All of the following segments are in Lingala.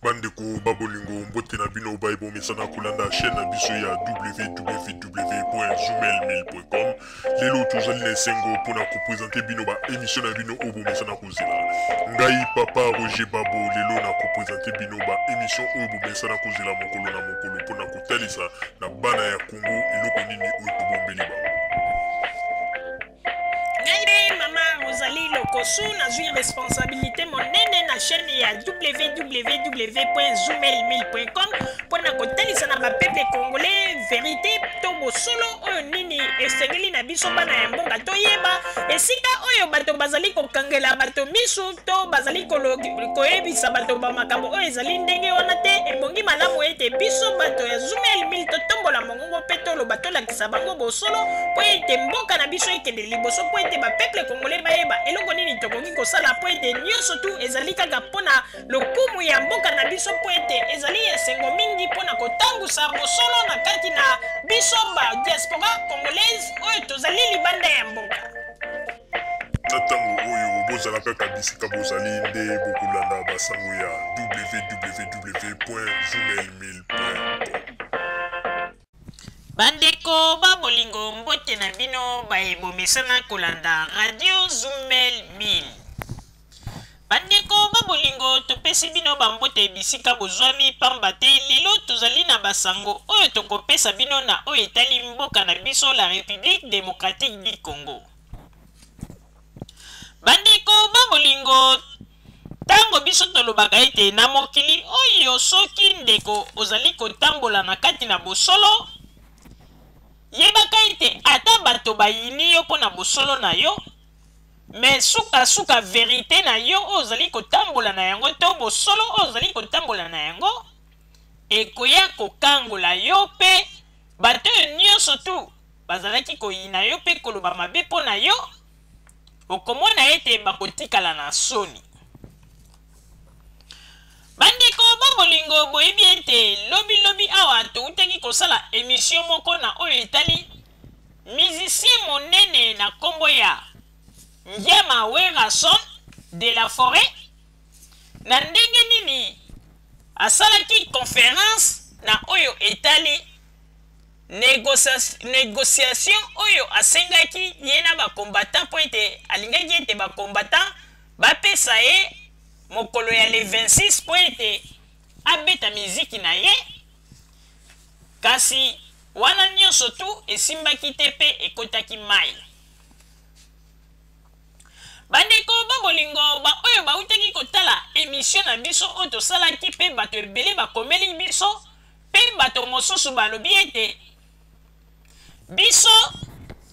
Bandeko babolingo mbote na bino baibo mesana kolanda chaîne na biso ya www.zoomel1000.com. Lelo tozali na esengo mpona kopresente bino ba émission na bino oyo bomesana kozela. Ngai papa Roger Babo lelo na kopresente bino ba émission oyo bomesana kozela mokolo na mokolo mpona kotalisa na bana ya Congo eloko nini oyo tobombeli bango. Rosalie Lokosu na zui responsabilité monene na chaîne ya www.zoomel1000.com pona kotalisa na bapeple congolais vérité to bosolo oyo nini esengeli na biso bana ya mboka toyeba esika oyo bato bazali kokangela bato misu to bazali koyebisa bato bamakambo oyo ezali ndenge wana te ebongi malamu ete biso bato ya Zoomel 1000 totombola mongongo mpe toloba tolakisa bango bosolo po ete mboka na biso ekende liboso po ete bapeple congolais bayeba eloko nini tokoki kosala po ete nyonso tu ezali kaka mpona lokumu ya mboka na biso po ete ezali esengo mingi mpona kotangusa bosolo na kati na biso ba diaspora congolaise oyo tozali libanda ya mboka. Na ntango oyo bozala kaka bisika bozali nde bokolanda basango ya www.zoomel1000.com. Bandeko babolingo mbote na bino baebomesana kolanda radio Zoomel 1000. Bandeko babolingo topesi bino bambote bisika bozwami pamba te lelo tozali na basango oyo tokopesa bino na oyo etali mboka na biso la République démocratique du Congo. Bandeko babolingo tango biso tolobaka ete na mokili oyo soki ndeko ozali kotambola na kati na bosolo yebaka ete ata bato bayini yo mpona bosolo na yo me suka verite na yo oyo ozali kotambola na yango to bosolo oyo ozali kotambola na yango ekoya kokangola yo mpe bato oyo nyonso tu bazalaki koyina yo mpe koloba mabe mpo na yo okomona ete bakotikala na soni. Bandeko babolingo boyebi ete lobi awa toutaki kosala émission moko na oyo etali musicien monene na kombo ya Ndiema Werason de la Forêt na ndenge nini asalaki conférence na oyo etali négociation oyo asengaki ye na bakombatant mpo ete alingaki ete bakombatant bapesa ye mokolo ya le 26 po ete abeta miziki na ye kasi wana nyonso tu esimbaki te mpe ekotaki mai. Bandeko babolingo oyo bautaki kotala émission na biso oyo tosalaki mpe bato ebele bakomeli biso mpe bato mosusu balobi ete biso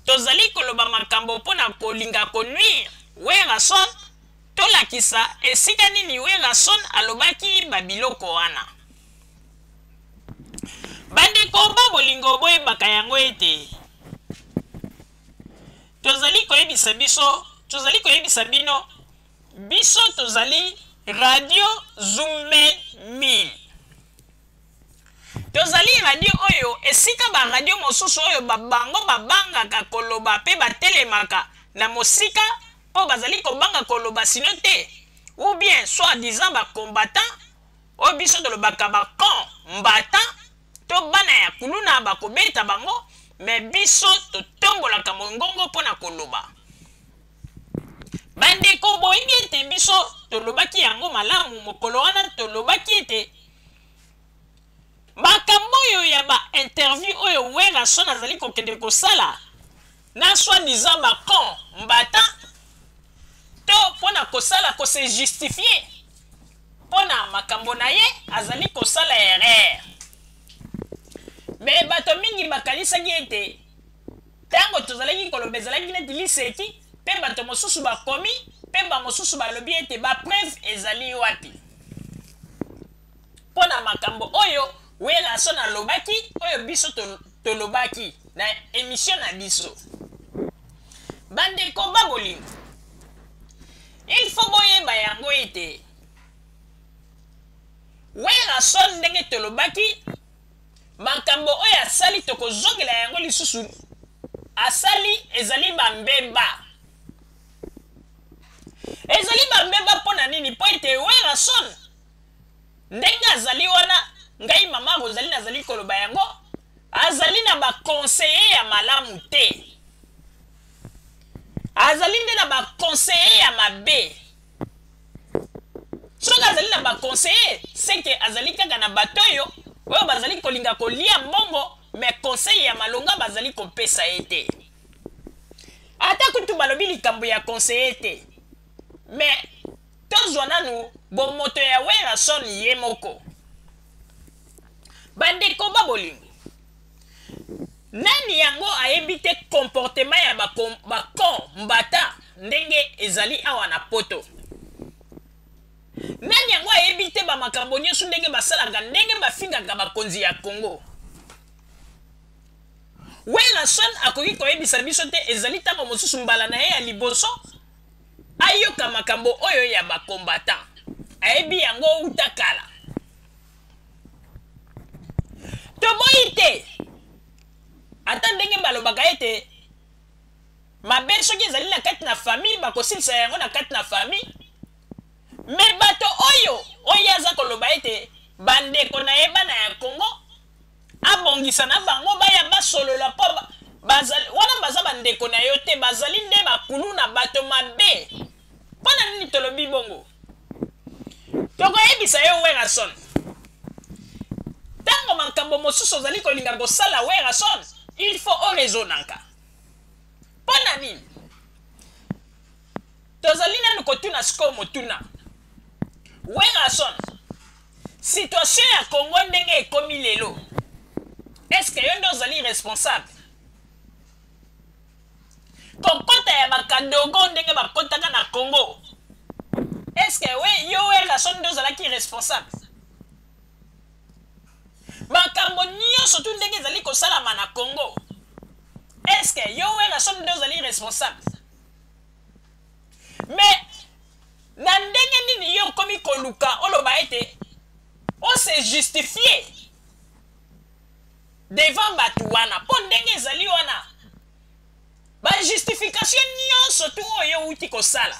tozali koloba makambo mpona kolinga konuire Werason tolakisa esika nini Werason alobaki babiloko wana. Bandeko babolingo boyebaka yango ete tozali koyebisa bino biso tozali radio Zoomel 1000. Tozali radio oyo esika ba radio mosusu oyo bango babangaka koloba pe batelemaka na mosika po bazali kobanga koloba sino te ou bien soi-disant ba combattant o biso tolobaka ba combattant to bana ya kuluna bakobeta bango me biso totombolaka mongongo mpona koloba. Bandeko boyebi ete biso tolobaki yango malamu mokolo wana tolobaki ete makambo oyo ya ba interview oyo Werason azali kokende kosala na soi-disant ba combattant to mpona kosala kose justifier mpona makambo na ye azali kosala erreur. Me bato mingi bakanisaki ete ntango tozalaki koloba ezalaki neti liseki mpe bato mosusu bakomi mpe bamosusu balobi ete bapreuve ezali wapi mpona makambo oyo Werason alobaki oyo biso tolobaki na émission na biso. Bandeko babolingo il faut boyeba yango ete Werason ndenge tolobaki makambo oyo asali tokozongela yango lisusu asali ezali bambeba mpona nini po ete Werason ndenge azali wana ngai mama Rosalie nazali koloba yango azali na ba conseiller ya malamu te azali nde na ba conseiller ya mabe soki azali na ba conseiller seke azali kaka na bato oyo bazali kolinga kolia mbongo mais conseil ya malonga bazali kopesa ye te ata kutu balobi likambo ya conseiller te mais tozwa nanu bomoto ya Werason ye moko bandeko babolingo nani yango ayebi te comportement ya bakon mbata ndenge ezali awa na poto nani yango ayebi te bamakambo nyonso ndenge basalaka ndenge bafingaka bakonzi ya Congo Werason akoki koyebisa biso te ezali ntango mosusu mbala na ye ya liboso ayoka makambo oyo ya bakombata ayebi yango uta kala toboyi te ata ndenge balobaka ete mabe soki ezali na kati na famille bakosilisa yango na kati na famille me bato oyo aza koloba ete bandeko na ye bana ya Congo abongisa na bango baya basolola mpo wana baza bandeko na yo te bazali nde bakulu na bato mabe mpona nini tolobi bongo tokoyebisa yo Werason ntango makambo mosusu ozali kolinga kosala Werason il faut oraisonnanka mpona nini tozali nanu kotuna sikoyo motuna Werason situation ya Congo ndenge ekomi lelo est-ce que yo nde ozali responsable kokota ya bakadogo ndenge bakotaka na Congo est-ce que yo Werason nde ozalaki responsable makambo nyonso tu ndenge ezali kosalama na Congo est-ce que yo Werason nde ozali responsable mais na ndenge nini yo okomi koluka oloba ete ose justifie devant bato wana mpo ndenge ezali wana bajustification nyonso tu oyo outi kosala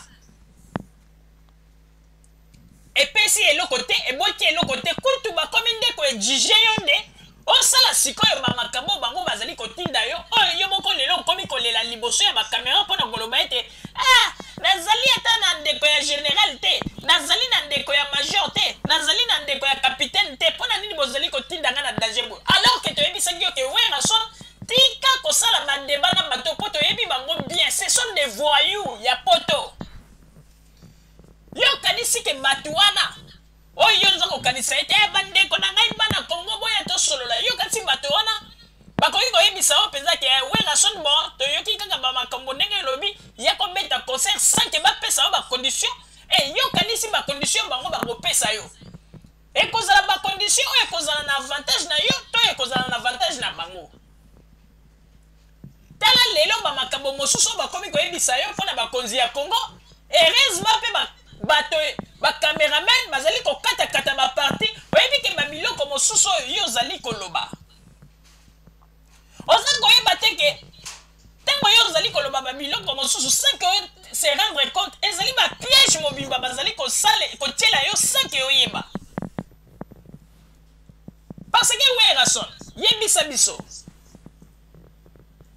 epesi eloko te eboti eloko te kutu bakomi nde koexige yo nde osala sikoyo bamakambo bango bazali kotinda yo oyo yo moko lelo okomi kolela liboso ya bakamera mpona koloba ete nazali ata na ndeko ya général te nazali na ndeko ya major te nazali na ndeko ya capitaine te mpona nini bozali kotinda nga na danger boye alors ke toyebisaki yo ke Werason tika kosala badeba na bato mpo toyebi bango bien ce sont des voyous ya poto yo kanisi ke bato wana oyo yo nza kokanisa ete bandeko na ngai bana Congo boya tosolola yo kasi bato wana bakoki koyebisa yo mpenza ke Werason bon toyoki kaka bamakambo ndenge elobi ya kobeta concert sans ke bapesa yo bacondition yo kanisi bacondition bango bakopesa yo ekozala bacondition oyo ekozala na avantage na yo to ekozala na avantage na bango tala lelo bamakambo mosusu bakomi koyebisa yo mpona bakonzi ya Congo heureusement mpe bato bacameraman bazali kokatakata baparti oyebi ke bamiloko mosusu oyo yo ozali koloba oza koyeba te ke ntango yo ozali koloba bamiloko mosusu sans ke oyo se rendre compte ezali bapiège mobimba bazali kotiela yo sans ke oyeba parce que Werason yebisa biso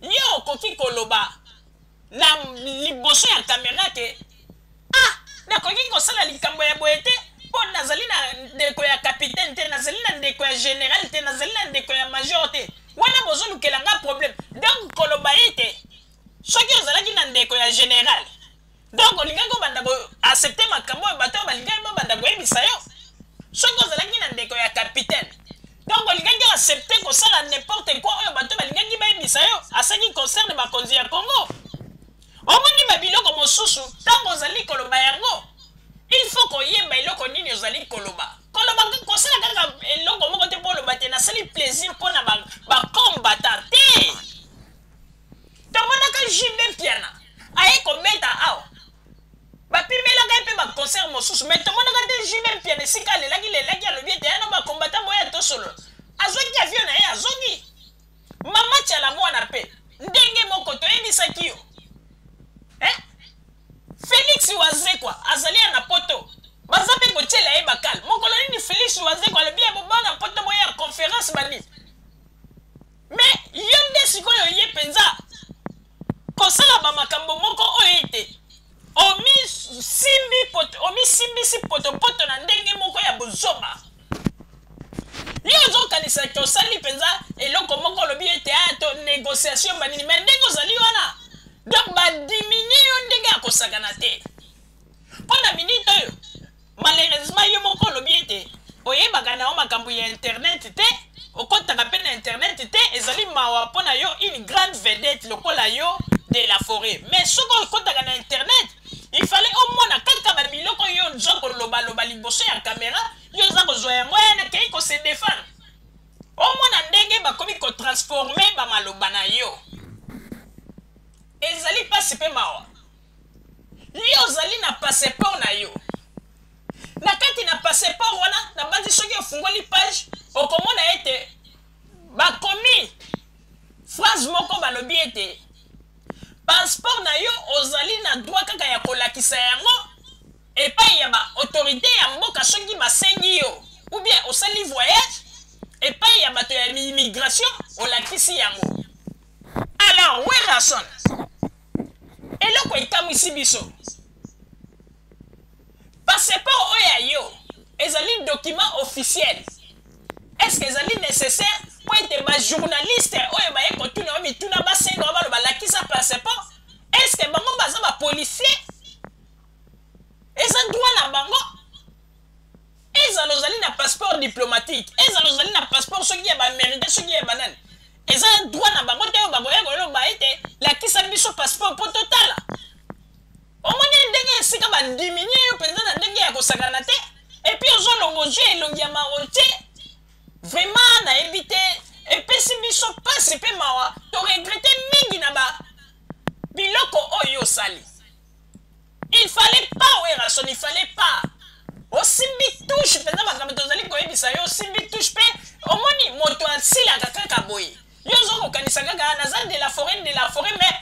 yo okoki koloba na liboso ya kamera ke nakoki kosala likambo ya boye te mpo nazali na ndeko ya capitaine te nazali na ndeko ya général te nazali na ndeko ya major te wana bozolukela nga problème donc koloba ete soki ozalaki na ndeko ya général donc olingaki obanda accepte makambo oyo bato oyo balingaki bobanda koyebisa yo soki ozalaki na ndeko ya capitaine donc olingaki accepte kosala n'importe quoi oyo bato balingaki bayebisa yo asaki concerne bakonzi ya Congo omoni babiloko mosusu ntango ozali koloba yango il faut koyeba eloko nini ozali koloba kosala kaka eloko moko te mpo oloba te nasali plaisir mpona bakombata te tomonaka Jibe Piana aye kobeta awa bapimelaka ye mpe baconcert mosusu mais tomonaka te Jibe Piana esika alelaki alobi ete yana bakombata boya tosolo azwaki avion na ye azongi mama tiala mwana mpe ndenge moko toyebisaki yo Félix Wazekwa azali na poto baza mpe kotiela ye bakale mokolo nini Félix okomisa ke osali mpenza eloko moko olobi ete to négociation banini me ndenge ozali wana donc badiminue yo ndenge ya kosakana te mpo na minute oyo malheureusement yo moko olobi ete oyebaka na yo makambo ya internet te okotaka mpe na internet te ezali mawa mpo na yo une grande vedette lokola yo de la forêt mais soki okotaka na internet il fallait omona kaka babiloko yo nzo kolobaloba liboso ya kamera yo oza kozwa yango yana kei kose défendre omona ndenge bakomi kotransforme bamaloba na yo ezali mpasi mpe mawa yo ozali na passeport na yo na kati na passeport wana na bandi soki ofungoli page okomona ete bakomi phrase moko balobi ete passeport na yo ozali na droit kaka ya kolakisa yango epai ya baautorité ya mboka soki basengi yo ou bien osali voyage epai ya bato ya immigration olakisi yango alors werason eloko ekamwisi biso passeport oyo ya yo ezali document officiel est-ce que ezali nécessaire po ete bajournaliste oyo baye kotuna yo mituna basenga oyo baloba lakisa passeport est-ce que bango baza bapolicier eza droit na bango ezala ozali na passeport diplomatique ezala ozali na passeport soki ya baaméricain soki ya banani eza droit na bango te oyo bakoya koloba ete lakisa biso passeport mpo totala omoni ndenge esika badiminue yo mpenza na ndenge ya kosakana te epuis ozolongo zwi elongi ya maro te vraiment nayebi te epesi biso mpasi mpe mawa toregrete mingi na biloko oyo osali il fallait pas werason il fallait pas osimbi touche mpenza makambo tozali koyebisa yo osimbi touche mpe omoni moto asilaka kaka boye yo ozokokanisa kaka naza de la forêt mais